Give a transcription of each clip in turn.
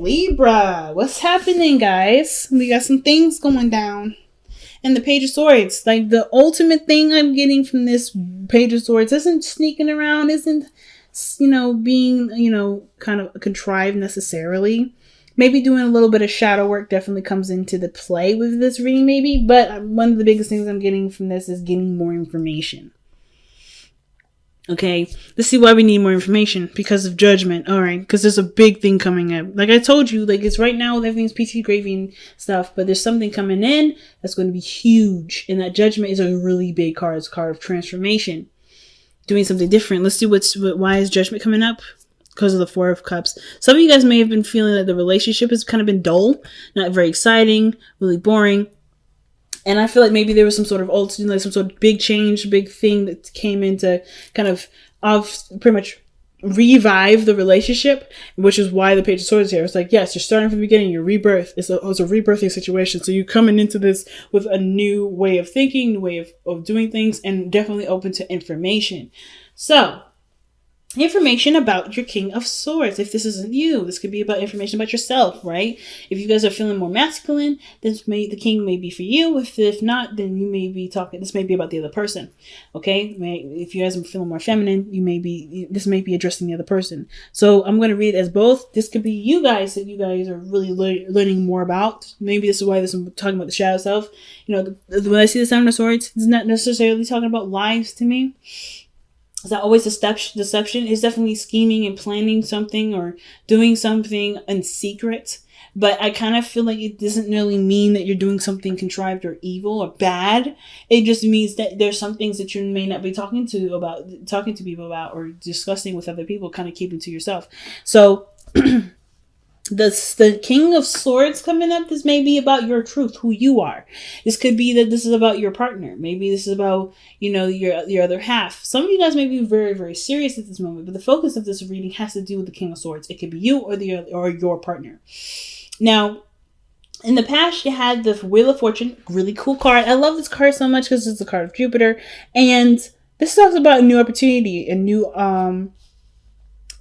Libra, what's happening, guys? We got some things going down. And the Page of Swords, like the ultimate thing I'm getting from this Page of Swords isn't sneaking around, isn't, being, kind of contrived necessarily. Maybe doing a little bit of shadow work definitely comes into the play with this reading, maybe. But one of the biggest things I'm getting from this is getting more information. Okay, let's see why we need more information. Because of judgment. All right, because there's a big thing coming up. Like I told you, like it's right now everything's PT gravy and stuff, but there's something coming in that's going to be huge. And that judgment is a really big card. It's a card of transformation. Doing something different. Let's see why is judgment coming up? Because of the Four of Cups. Some of you guys may have been feeling that the relationship has kind of been dull, not very exciting, really boring. And I feel like maybe there was some sort of some sort of big change, big thing that came into kind of pretty much revive the relationship, which is why the Page of Swords here. It's like, yes, you're starting from the beginning, your rebirth. It's a rebirthing situation. So you're coming into this with a new way of thinking, new way of doing things, and definitely open to information. So, information about your King of Swords. If this isn't you, this could be about information about yourself, right? If you guys are feeling more masculine, the King may be for you. If not, then you may be this may be about the other person. Okay? If you guys are feeling more feminine, this may be addressing the other person. So I'm going to read it as both. This could be you guys that you guys are really learning more about. Maybe this is why I'm talking about the shadow self. When I see the Seven of Swords, it's not necessarily talking about lies to me. Is that always deception? It's definitely scheming and planning something or doing something in secret. But I kind of feel like it doesn't really mean that you're doing something contrived or evil or bad. It just means that there's some things that you may not be talking to people about or discussing with other people, kind of keeping to yourself. So the King of Swords coming up, this may be about your truth, who you are. This could be that this is about your partner. Maybe this is about, your other half. Some of you guys may be very, very serious at this moment, but the focus of this reading has to do with the King of Swords. It could be you or your partner. Now, in the past, you had the Wheel of Fortune, really cool card. I love this card so much because it's a card of Jupiter, and this talks about a new opportunity, a new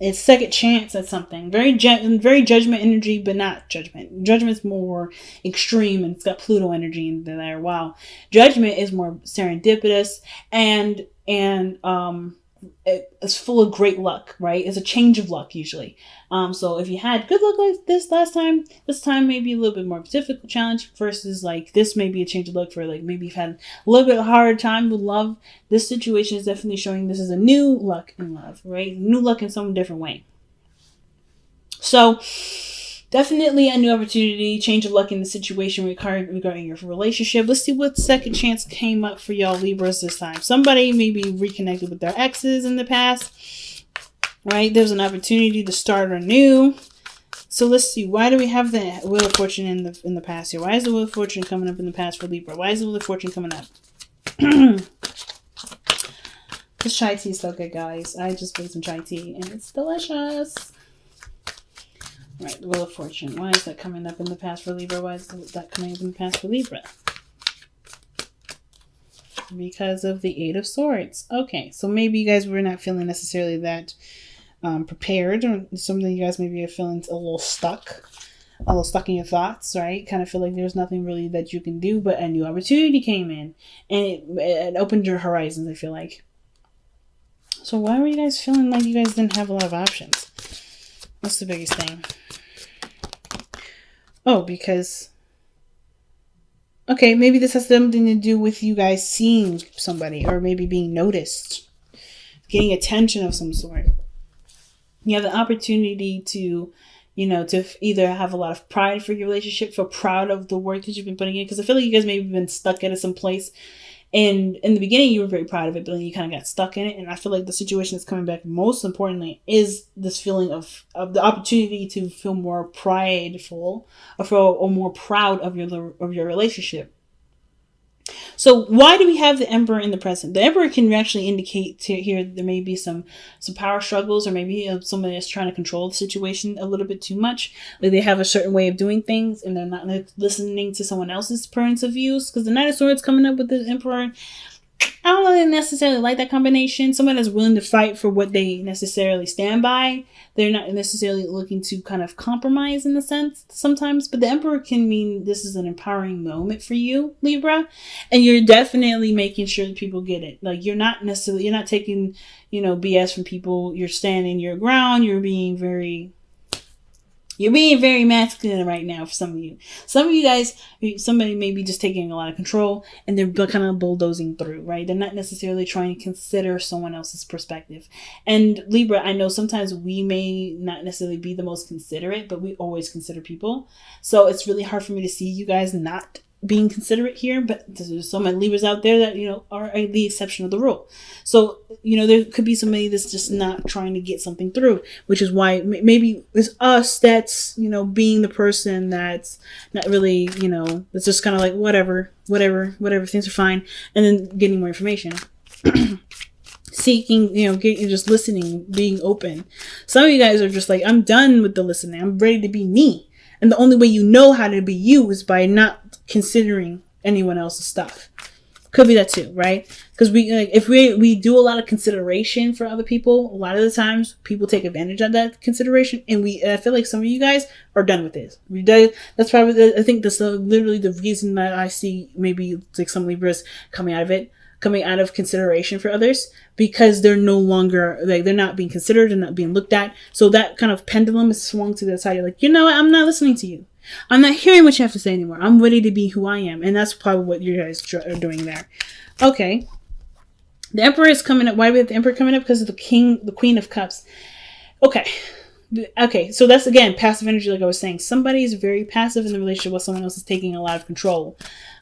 it's second chance at something. Very judgment energy, but not judgment. Judgment's more extreme and it's got Pluto energy in there. Wow. Judgment is more serendipitous and it's full of great luck, right? It's a change of luck usually. So if you had good luck like this last time, this time may be a little bit more difficult challenge versus like this may be a change of luck for like maybe you've had a little bit harder time with love. This situation is definitely showing this is a new luck in love, right? New luck in some different way. So definitely a new opportunity, change of luck in the situation regarding your relationship. Let's see what second chance came up for y'all Libras this time. Somebody maybe reconnected with their exes in the past, right? There's an opportunity to start anew. So let's see. Why do we have the Wheel of Fortune in the past here? Why is the Wheel of Fortune coming up in the past for Libra? Why is the Wheel of Fortune coming up? This chai tea is so good, guys. I just made some chai tea and it's delicious. Right, the Wheel of Fortune. Why is that coming up in the past for Libra? Why is that coming up in the past for Libra? Because of the Eight of Swords. Okay, so maybe you guys were not feeling necessarily that prepared, or something you guys maybe are feeling a little stuck in your thoughts, right? Kind of feel like there's nothing really that you can do, but a new opportunity came in and it opened your horizons, I feel like. So why were you guys feeling like you guys didn't have a lot of options? What's the biggest thing? Oh, because... Okay, maybe this has something to do with you guys seeing somebody or maybe being noticed. Getting attention of some sort. You have the opportunity to, to either have a lot of pride for your relationship, feel proud of the work that you've been putting in. Because I feel like you guys maybe been stuck at some place. And in the beginning, you were very proud of it, but then you kind of got stuck in it. And I feel like the situation that's coming back most importantly is this feeling of the opportunity to feel more prideful or more proud of your relationship. So why do we have the Emperor in the present? The Emperor can actually indicate here there may be some power struggles, or maybe somebody is trying to control the situation a little bit too much. Like they have a certain way of doing things and they're not listening to someone else's points of views. Because the Knight of Swords coming up with the Emperor, I don't really necessarily like that combination. Someone that's willing to fight for what they necessarily stand by. They're not necessarily looking to kind of compromise in the sense sometimes. But the Emperor can mean this is an empowering moment for you, Libra. And you're definitely making sure that people get it. Like, you're not taking, BS from people. You're standing your ground. You're being very masculine right now for some of you. Some of you guys, somebody may be just taking a lot of control and they're kind of bulldozing through, right? They're not necessarily trying to consider someone else's perspective. And Libra, I know sometimes we may not necessarily be the most considerate, but we always consider people. So it's really hard for me to see you guys not being considerate here, but there's so many Libras out there that, are the exception of the rule. So, there could be somebody that's just not trying to get something through, which is why maybe it's us that's, being the person that's not really, that's just kind of like, whatever, things are fine. And then getting more information. Seeking, just listening, being open. Some of you guys are just like, I'm done with the listening. I'm ready to be me. And the only way you know how to be you is by not considering anyone else's stuff. Could be that too, right? Because if we do a lot of consideration for other people, a lot of the times people take advantage of that consideration, and I feel like some of you guys are done with this. That's probably, I think that's literally the reason that I see maybe like some Libras coming out of consideration for others, because they're no longer, like, they're not being considered and not being looked at. So that kind of pendulum is swung to the side. You're like, you know what? I'm not listening to you. I'm not hearing what you have to say anymore. I'm ready to be who I am. And that's probably what you guys are doing there. Okay. The Emperor is coming up. Why do we have the Emperor coming up? Because of the Queen of Cups. Okay. So that's, again, passive energy. Like I was saying, somebody is very passive in the relationship while someone else is taking a lot of control.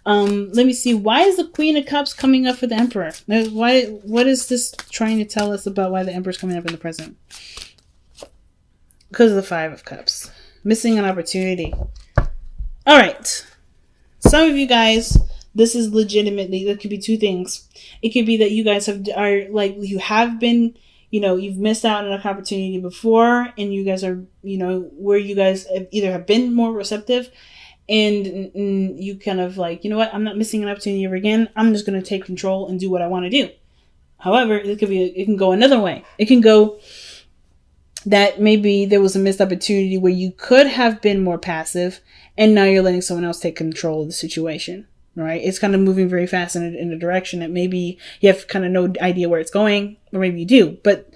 Let me see. Why is the Queen of Cups coming up for the Emperor? What is this trying to tell us about why the Emperor is coming up in the present? Because of the Five of Cups. Missing an opportunity. All right. Some of you guys, this is legitimately, that could be two things. It could be that you guys you've missed out on an opportunity before, and you guys are, where you guys either have been more receptive, and you kind of like, you know what, I'm not missing an opportunity ever again. I'm just going to take control and do what I want to do. However, it can go another way. It can go that maybe there was a missed opportunity where you could have been more passive, and now you're letting someone else take control of the situation, right? It's kind of moving very fast in a direction that maybe you have kind of no idea where it's going, or maybe you do, but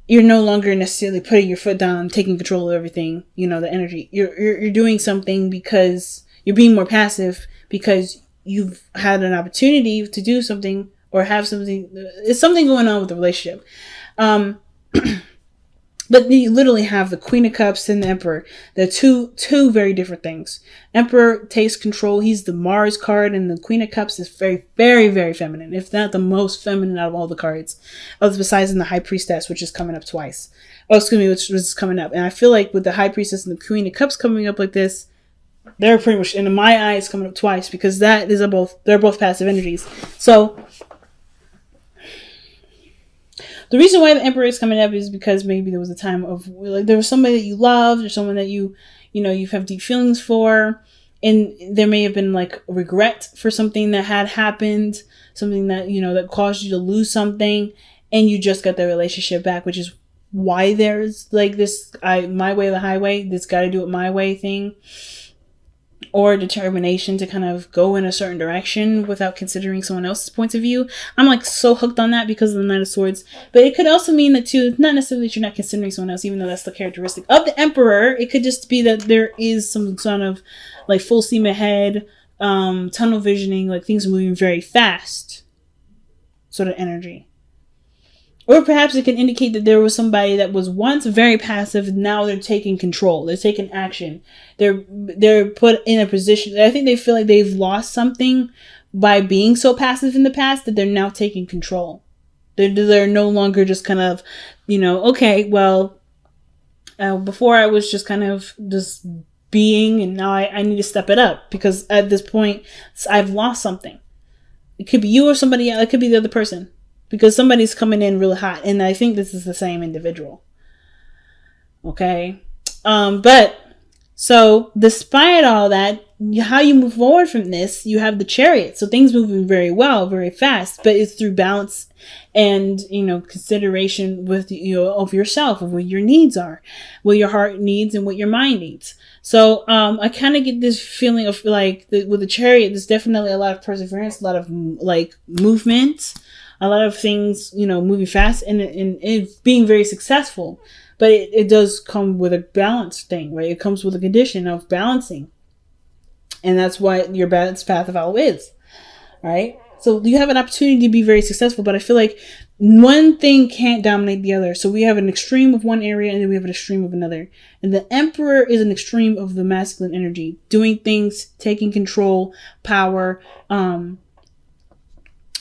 you're no longer necessarily putting your foot down, taking control of everything, the energy. You're doing something because you're being more passive because you've had an opportunity to do something or have something. It's something going on with the relationship. But you literally have the Queen of Cups and the Emperor. They're two very different things. Emperor takes control. He's the Mars card, and the Queen of Cups is very, very, very feminine, if not the most feminine out of all the cards. Besides in the High Priestess, which is coming up twice. Which was coming up. And I feel like with the High Priestess and the Queen of Cups coming up like this, they're pretty much, in my eyes, coming up twice, because they're both passive energies. So the reason why the Emperor is coming up is because maybe there was a time of, like, there was somebody that you loved, or someone that you have deep feelings for, and there may have been like regret for something that had happened, something that, that caused you to lose something, and you just got the relationship back, which is why there's like this, my way or the highway, this gotta do it my way thing, or determination to kind of go in a certain direction without considering someone else's points of view. I'm like so hooked on that because of the Knight of Swords. But it could also mean that too, not necessarily that you're not considering someone else, even though that's the characteristic of the Emperor. It could just be that there is some sort of like full steam ahead, tunnel visioning, like things are moving very fast sort of energy. Or perhaps it can indicate that there was somebody that was once very passive. Now they're taking control. They're taking action. They're put in a position. I think they feel like they've lost something by being so passive in the past, that they're now taking control. They're no longer just kind of, okay, well, before I was just kind of just being, and now I need to step it up, because at this point I've lost something. It could be you or somebody else. It could be the other person. Because somebody's coming in really hot. And I think this is the same individual. Okay. But so despite all that, how you move forward from this, you have the Chariot. So things moving very well, very fast, but it's through balance and, consideration with, of yourself, of what your needs are, what your heart needs and what your mind needs. So I kind of get this feeling of like with the Chariot, there's definitely a lot of perseverance, a lot of like movement, a lot of things, moving fast and being very successful. But it does come with a balance thing, right? It comes with a condition of balancing. And that's what your balanced path of all is, right? So you have an opportunity to be very successful, but I feel like one thing can't dominate the other. So we have an extreme of one area and then we have an extreme of another. And the Emperor is an extreme of the masculine energy, doing things, taking control, power,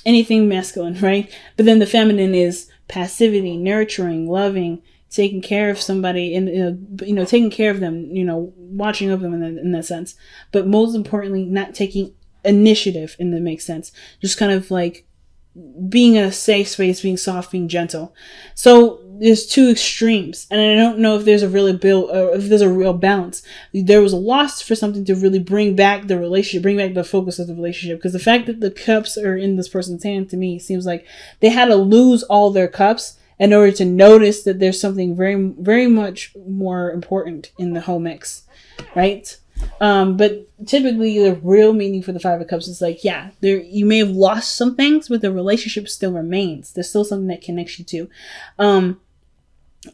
anything masculine, right? But then the feminine is passivity, nurturing, loving, taking care of somebody and, taking care of them, watching over them in that sense. But most importantly, not taking initiative, and that makes sense. Just kind of like being in a safe space, being soft, being gentle. So there's two extremes, and I don't know if there's a real balance. There was a loss for something to really bring back the relationship, bring back the focus of the relationship. Because the fact that the cups are in this person's hand, to me, seems like they had to lose all their cups in order to notice that there's something very, very much more important in the whole mix, right? But typically the real meaning for the Five of Cups is like, you may have lost some things, but the relationship still remains. There's still something that connects you to.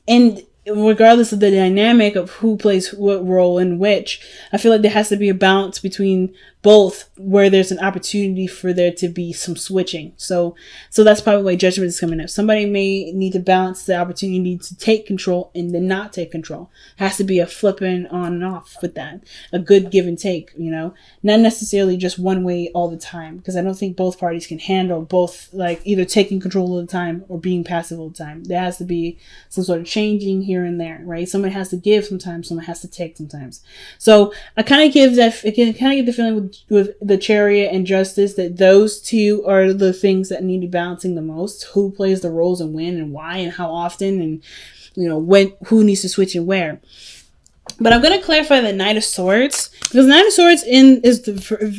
And regardless of the dynamic of who plays what role in which, I feel like there has to be a balance between both, where there's an opportunity for there to be some switching. So that's probably why Judgment is coming up. Somebody may need to balance the opportunity to take control and then not take control. Has to be a flipping on and off with that. A good give and take, not necessarily just one way all the time, because I don't think both parties can handle both, like either taking control all the time or being passive all the time. There has to be some sort of changing here and there, right? Someone has to give sometimes, someone has to take sometimes. So I kind of get the feeling with the Chariot and Justice that those two are the things that need to be balancing the most. Who plays the roles and when and why and how often, and who needs to switch and where. But I'm going to clarify the Knight of Swords, because the Knight of Swords is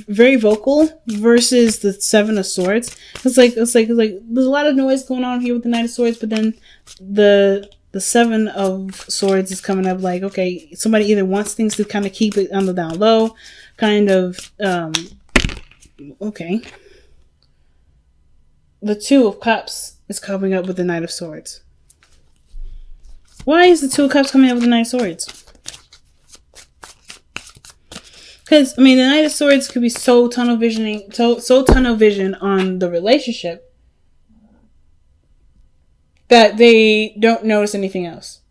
very vocal versus the Seven of Swords. It's like there's a lot of noise going on here with the Knight of Swords, but then the Seven of Swords is coming up like, okay, somebody either wants things to kind of keep it on the down low, kind of, okay. The Two of Cups is coming up with the Knight of Swords. Why is the Two of Cups coming up with the Knight of Swords? Because, the Knight of Swords could be so tunnel vision on the relationship that they don't notice anything else.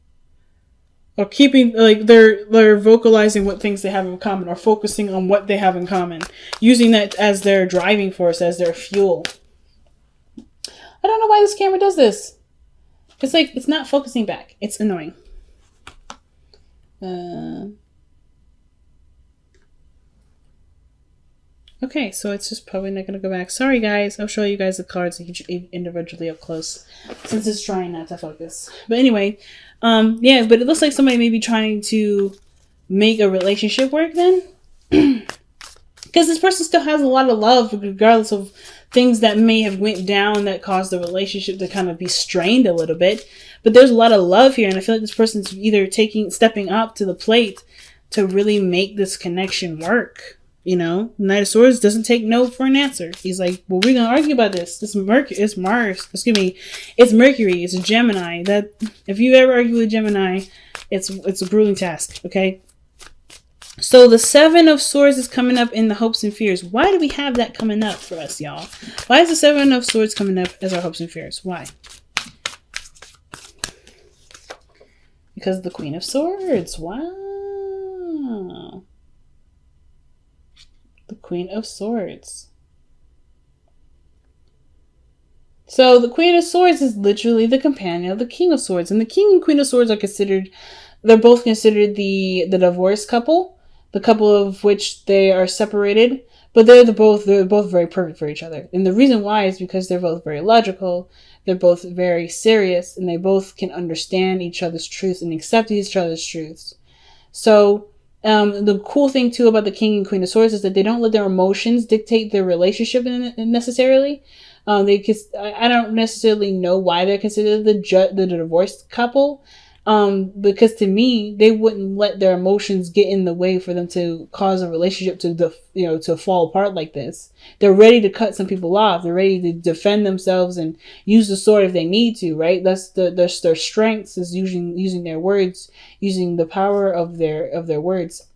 Or keeping, they're vocalizing what things they have in common, or focusing on what they have in common. Using that as their driving force, as their fuel. I don't know why this camera does this. It's not focusing back. It's annoying. Okay, so it's just probably not going to go back. Sorry, guys. I'll show you guys the cards individually up close, since it's trying not to focus. But anyway, but it looks like somebody may be trying to make a relationship work then. Because this person still has a lot of love, regardless of things that may have went down that caused the relationship to kind of be strained a little bit. But there's a lot of love here, and I feel like this person's either stepping up to the plate to really make this connection work. Knight of Swords doesn't take no for an answer. He's like, well, we're going to argue about this. It's Mercury. It's Mars. Excuse me. It's Mercury. It's a Gemini. That, if you ever argue with Gemini, it's a grueling task. Okay. So the Seven of Swords is coming up in the hopes and fears. Why do we have that coming up for us, y'all? Why is the Seven of Swords coming up as our hopes and fears? Why? Because the Queen of Swords. Wow. The Queen of Swords. So the Queen of Swords is literally the companion of the King of Swords. And the King and Queen of Swords are they're both considered the divorced couple. The couple of which they are separated. But they're both very perfect for each other. And the reason why is because they're both very logical. They're both very serious. And they both can understand each other's truths and accept each other's truths. So The cool thing too about the King and Queen of Swords is that they don't let their emotions dictate their relationship necessarily. I don't necessarily know why they're considered the divorced couple. Because to me, they wouldn't let their emotions get in the way for them to cause a relationship to fall apart like this. They're ready to cut some people off. They're ready to defend themselves and use the sword if they need to, right? That's their strengths is using their words, using the power of their words.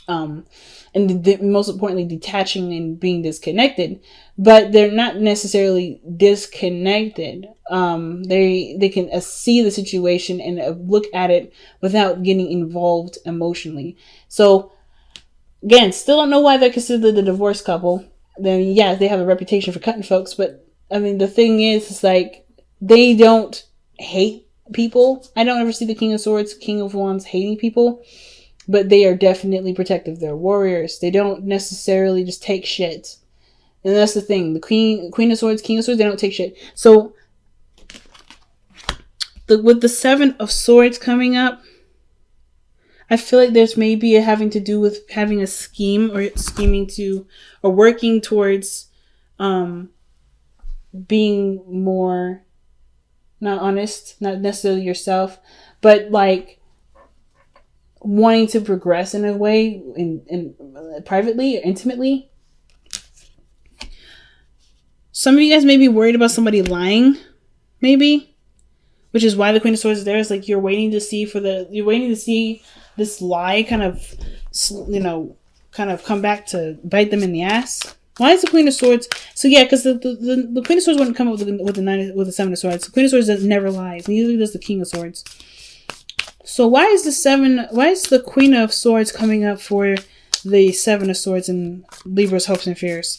And most importantly, detaching and being disconnected, but they're not necessarily disconnected. They can see the situation and look at it without getting involved emotionally. So again, still don't know why they're considered the divorced couple. Then yeah, they have a reputation for cutting folks, but I mean, the thing is like, they don't hate people. I don't ever see the King of Swords, King of Wands hating people. But they are definitely protective. They're warriors. They don't necessarily just take shit. And that's the thing. The Queen of Swords, King of Swords, they don't take shit. So, with the Seven of Swords coming up, I feel like there's maybe having to do with having a scheme or or working towards being more, not honest, not necessarily yourself, but like, wanting to progress in a way in privately or intimately. Some of you guys may be worried about somebody lying, maybe, which is why the Queen of Swords is there. It's like you're waiting to see this lie kind of come back to bite them in the ass. Why is the Queen of Swords? So yeah, because the Queen of Swords wouldn't come up with the Seven of Swords. The Queen of Swords never lies. Neither does the King of Swords. So why is the Queen of Swords coming up for the Seven of Swords in Libra's hopes and fears?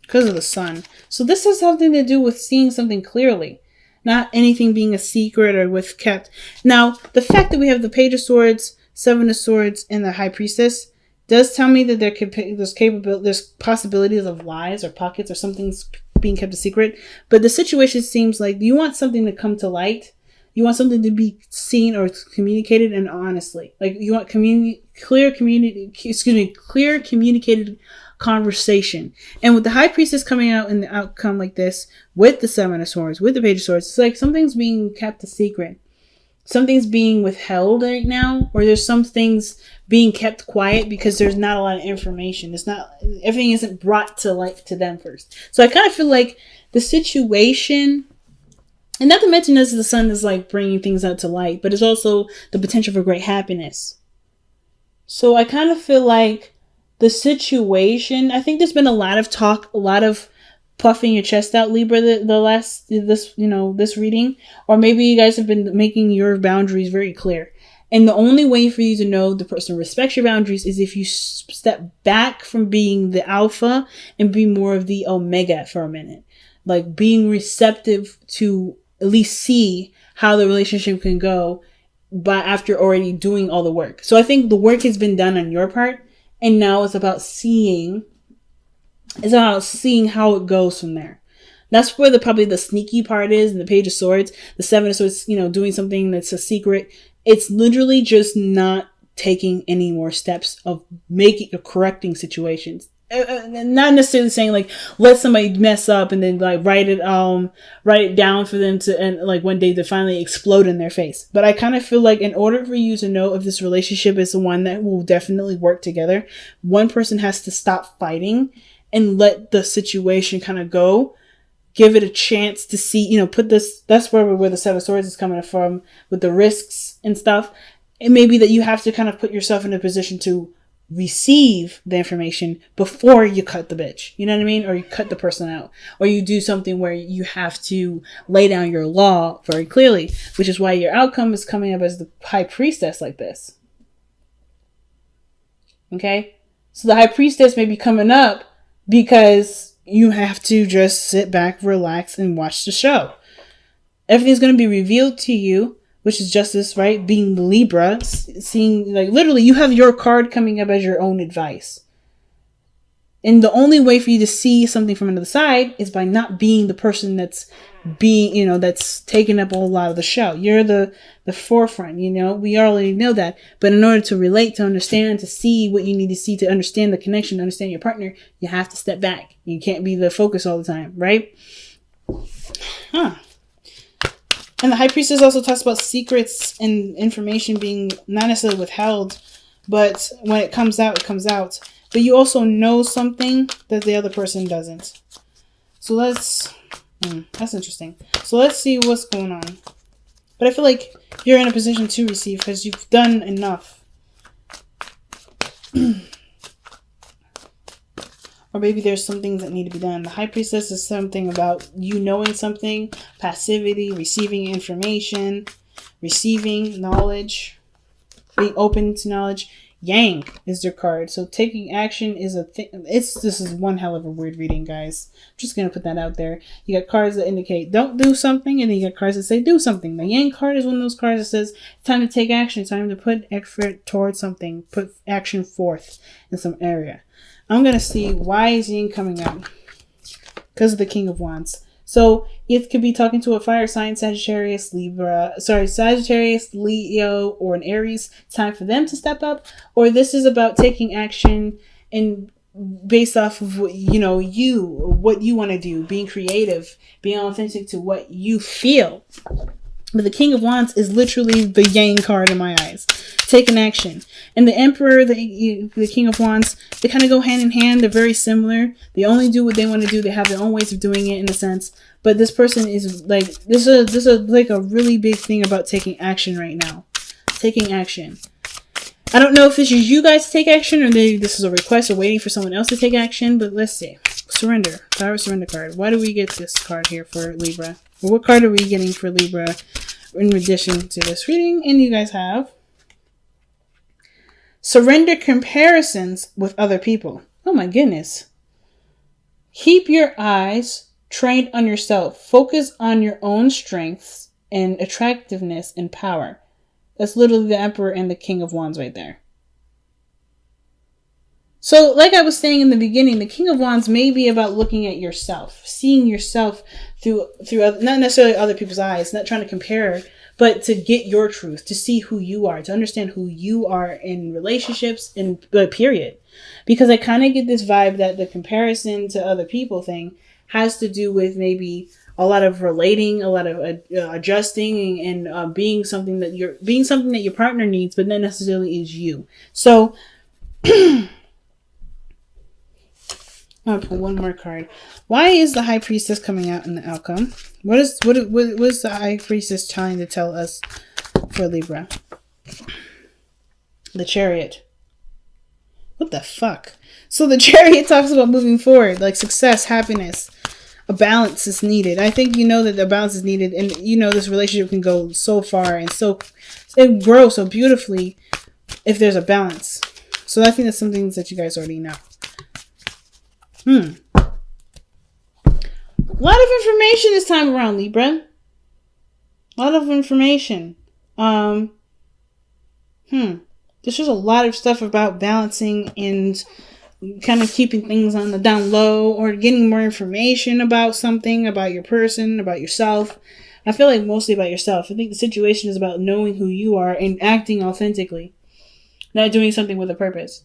Because of the sun. So this has something to do with seeing something clearly. Not anything being a secret or with kept. Now, the fact that we have the Page of Swords, Seven of Swords, and the High Priestess does tell me that there's possibilities of lies or pockets or something's being kept a secret. But the situation seems like you want something to come to light. You want something to be seen or communicated and honestly. Like you want clear communicated conversation. And with the High Priestess coming out in the outcome like this, with the Seven of Swords, with the Page of Swords, it's like something's being kept a secret. Something's being withheld right now, or there's some things being kept quiet because there's not a lot of information. Everything isn't brought to light to them first. So I kind of feel like the situation, and not to mention this, the sun is like bringing things out to light, but it's also the potential for great happiness. So I kind of feel like the situation, I think there's been a lot of talk, a lot of puffing your chest out, Libra, this reading, or maybe you guys have been making your boundaries very clear. And the only way for you to know the person respects your boundaries is if you step back from being the alpha and be more of the omega for a minute. Like being receptive to at least see how the relationship can go, but after already doing all the work. So I think the work has been done on your part, and now it's about seeing how it goes from there. That's where probably the sneaky part is in the Page of Swords. The Seven of Swords, doing something that's a secret. It's literally just not taking any more steps of correcting situations. Not necessarily saying like let somebody mess up and then like write it down for them to, and like one day to finally explode in their face. But I kind of feel like in order for you to know if this relationship is the one that will definitely work together, one person has to stop fighting and let the situation kind of go. Give it a chance to see, that's where the Seven of Swords is coming from with the risks and stuff. It may be that you have to kind of put yourself in a position to receive the information before you cut the bitch. You know what I mean? Or you cut the person out. Or you do something where you have to lay down your law very clearly, which is why your outcome is coming up as the High Priestess like this. Okay? So the High Priestess may be coming up because you have to just sit back, relax, and watch the show. Everything's going to be revealed to you, which is justice, right? Being Libra, seeing, like, literally, you have your card coming up as your own advice. And the only way for you to see something from another side is by not being the person that's that's taking up a lot of the show. You're the forefront, we already know that. But in order to relate, to understand, to see what you need to see, to understand the connection, to understand your partner, you have to step back. You can't be the focus all the time, right? Huh. And the High Priestess also talks about secrets and information being not necessarily withheld, but when it comes out, it comes out. But you also know something that the other person doesn't. So that's interesting. So let's see what's going on. But I feel like you're in a position to receive because you've done enough. Or maybe there's some things that need to be done. The High Priestess is something about you knowing something, passivity, receiving information, receiving knowledge, being open to knowledge. Yang is their card. So taking action is a thing. This is one hell of a weird reading, guys. I'm just going to put that out there. You got cards that indicate don't do something, and then you got cards that say do something. The Yang card is one of those cards that says it's time to take action. It's time to put effort towards something. Put action forth in some area. I'm going to see why is Yang coming out. Because of the King of Wands. So it could be talking to a fire sign, Sagittarius, Sagittarius, Leo, or an Aries. It's time for them to step up. Or this is about taking action and based off of what you want to do, being creative, being authentic to what you feel. But the King of Wands is literally the Yang card in my eyes. Taking action. And the Emperor, the King of Wands, they kind of go hand in hand. They're very similar. They only do what they want to do. They have their own ways of doing it in a sense. But this person is like, this is like a really big thing about taking action right now. Taking action. I don't know if this is you guys to take action or this is a request or waiting for someone else to take action. But let's see. Surrender. Power of Surrender card. Why do we get this card here for Libra? Well, what card are we getting for Libra in addition to this reading? And you guys have surrender comparisons with other people. Oh my goodness. Keep your eyes trained on yourself. Focus on your own strengths and attractiveness and power. That's literally the Emperor and the King of Wands right there. So like I was saying in the beginning, the King of Wands may be about looking at yourself, seeing yourself through not necessarily other people's eyes, not trying to compare, but to get your truth, to see who you are, to understand who you are in relationships and period. Because I kind of get this vibe that the comparison to other people thing has to do with maybe a lot of relating, a lot of adjusting and being something that your partner needs, but not necessarily is you. So I'll pull one more card. Why is the High Priestess coming out in the outcome? What is the High Priestess trying to tell us for Libra? The Chariot. What the fuck? So the Chariot talks about moving forward, like success, happiness. A balance is needed. I think you know that the balance is needed, and this relationship can go so far and it grow so beautifully if there's a balance. So I think that's some things that you guys already know. A lot of information this time around, Libra. A lot of information. There's just a lot of stuff about balancing and kind of keeping things on the down low or getting more information about something, about your person, about yourself. I feel like mostly about yourself. I think the situation is about knowing who you are and acting authentically, not doing something with a purpose.